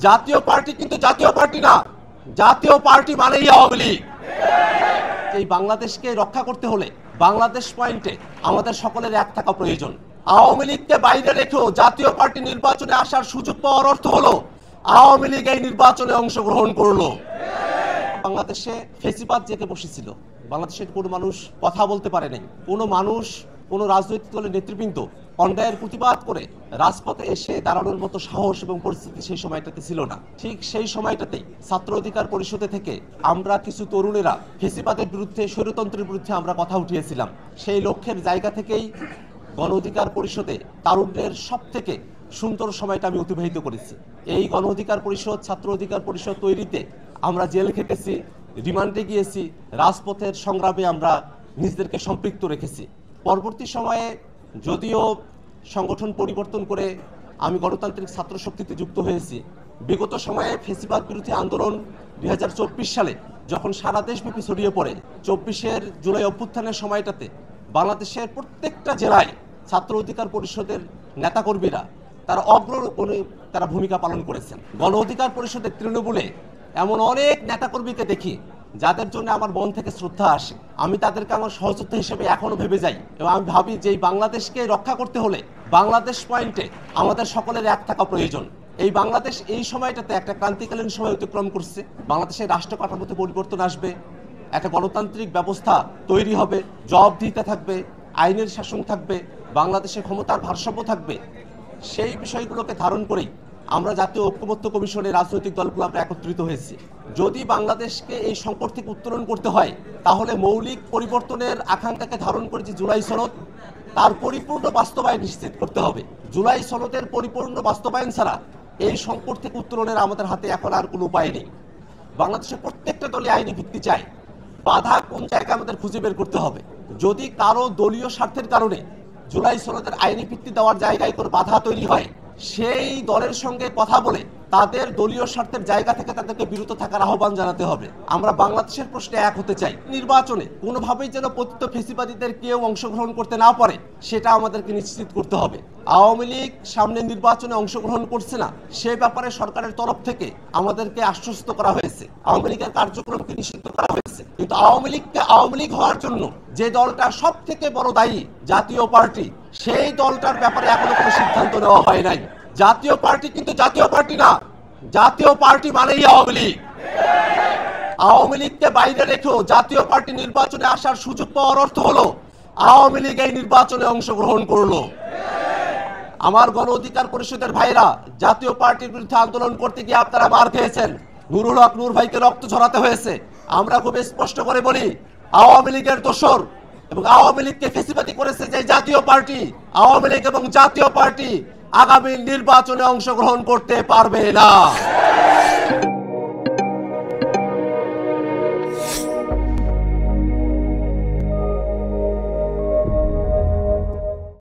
জাতীয় পার্টি কিন্তু জাতীয় পার্টি না, জাতীয় পার্টি মানেই আওয়ামী লীগ। এই বাংলাদেশকে রক্ষা করতে হলে বাংলাদেশ পয়েন্টে আমাদের সকলের এক থাকা প্রয়োজন। আওয়ামী লীগকে বাইরে রেখেও জাতীয় পার্টি নির্বাচনে আসার সুযোগ পাওয়ার অর্থ হলো আওয়ামী লীগ এই নির্বাচনে অংশগ্রহণ করলো। বাংলাদেশে ফেসিবাদ জেগে বসেছিল, বাংলাদেশের কোনো মানুষ কথা বলতে পারে নাই, কোনো মানুষ কোনো রাজনৈতিক দলের নেতৃবৃন্দ অন্যায়ের প্রতিবাদ করে রাজপথে এসে দাঁড়ানোর মতো সাহস এবং পরিস্থিতি সেই সময়টাতে ছিল না। ঠিক সেই সময়টাতেই ছাত্র অধিকার পরিষদে থেকে আমরা কিছু তরুণেরা ফেসিবাদের বিরুদ্ধে, স্বৈরতন্ত্রের বিরুদ্ধে আমরা কথা উঠিয়েছিলাম। সেই লক্ষ্যের জায়গা থেকেই গণ অধিকার পরিষদে তারুণ্যের সব থেকে সুন্দর সময়টা আমি অতিবাহিত করেছি। এই গণ অধিকার পরিষদ, ছাত্র অধিকার পরিষদ তৈরিতে আমরা জেল খেটেছি, রিমান্ডে গিয়েছি, রাজপথের সংগ্রামে আমরা নিজেদেরকে সম্পৃক্ত রেখেছি। পরবর্তী সময়ে যদিও সংগঠন পরিবর্তন করে আমি গণতান্ত্রিক ছাত্র শক্তিতে যুক্ত হয়েছি, বিগত সময়ে ফেসিবাদ বিরোধী আন্দোলন 2024 সালে যখন সারা দেশব্যাপী ছড়িয়ে পড়ে, 24-এর জুলাই অভ্যুত্থানের সময়টাতে বাংলাদেশের প্রত্যেকটা জেলায় ছাত্র অধিকার পরিষদের নেতাকর্মীরা তারা অগ্রণী তারা ভূমিকা পালন করেছেন। গণ অধিকার পরিষদের তৃণমূলে এমন অনেক নেতাকর্মীকে দেখি যাদের জন্য আমার মন থেকে শ্রদ্ধা আসে। আমি তাদেরকে আমার সহযোদ্ধা হিসেবে এখনো ভেবে যাই এবং আমি ভাবি যে এই বাংলাদেশকে রক্ষা করতে হলে বাংলাদেশ পয়েন্টে আমাদের সকলের এক থাকা প্রয়োজন। এই বাংলাদেশ এই সময়টাতে একটা ক্রান্তিকালীন সময় অতিক্রম করছে। বাংলাদেশের রাষ্ট্র কাঠামোতে পরিবর্তন আসবে, একটা গণতান্ত্রিক ব্যবস্থা তৈরি হবে, জবাবদিহিতা থাকবে, আইনের শাসন থাকবে, বাংলাদেশের ক্ষমতার ভারসাম্য থাকবে। সেই বিষয়গুলোকে ধারণ করেই আমরা জাতীয় ঐক্যমত্য কমিশনের রাজনৈতিক দলগুলো আমরা একত্রিত হয়েছি। যদি বাংলাদেশকে এই সংকট থেকে উত্তরণ করতে হয়, তাহলে মৌলিক পরিবর্তনের আকাঙ্ক্ষাকে ধারণ করে যে জুলাই সনদ, তার পরিপূর্ণ বাস্তবায়ন নিশ্চিত করতে হবে। জুলাই সনদের পরিপূর্ণ বাস্তবায়ন ছাড়া এই সংকট থেকে উত্তরণের আমাদের হাতে এখন আর কোনো উপায় নেই। বাংলাদেশের প্রত্যেকটা দলে আইনি ভিত্তি চায়, বাধা কোন জায়গায় আমাদের খুঁজে বের করতে হবে। যদি কারো দলীয় স্বার্থের কারণে জুলাই সনদের আইনি ভিত্তি দেওয়ার জায়গায় কোনো বাধা তৈরি হয়, সেই দলের সঙ্গে কথা বলে তাদের দলীয় স্বার্থের জায়গা থেকে তাদেরকে বিরত থাকার আহ্বান জানাতে হবে। আমরা বাংলাদেশের প্রশ্নে এক হতে চাই। নির্বাচনে কোনোভাবেই যেন পতিত ফেসিবাদীদের কেউ অংশগ্রহণ করতে না পারে, সেটা আমাদেরকে নিশ্চিত করতে হবে। আওয়ামী লীগ সামনে নির্বাচনে অংশগ্রহণ করছে না, সে ব্যাপারে সরকারের তরফ থেকে আমাদেরকে আশ্বস্ত করা হয়েছে, আওয়ামী লীগের কার্যক্রমকে নিষিদ্ধ করা হয়েছে। কিন্তু আওয়ামী লীগকে আওয়ামী লীগ হওয়ার জন্য যে দলটা সব থেকে বড় দায়ী, জাতীয় পার্টি, সেই দলটার ব্যাপারে এখনো কোনো সিদ্ধান্ত নেওয়া হয় নাই। জাতীয় পার্টি কিন্তু জাতীয় পার্টি না, জাতীয় পার্টি মানেই আওয়ামী লীগ। আওয়ামী লীগকে বাইরে রেখেও জাতীয় পার্টি নির্বাচনে আসার সুযোগ পাওয়ার অর্থ হলো আওয়ামী লীগ এই নির্বাচনে অংশগ্রহণ করলো। আমার গণ অধিকার পরিষদের ভাইরা জাতীয় পার্টির বিরুদ্ধে আন্দোলন করতে গিয়ে আপনারা মার খেয়েছেন, নুরুল হক নূর ভাইকে রক্ত ঝরাতে হয়েছে। আমরা খুব স্পষ্ট করে বলি, আওয়ামী লীগের দোসর এবং আওয়ামী লীগকে ফেসিবাদী করেছে যে জাতীয় পার্টি, আওয়ামী লীগ এবং জাতীয় পার্টি আগামী নির্বাচনে অংশগ্রহণ করতে পারবে না।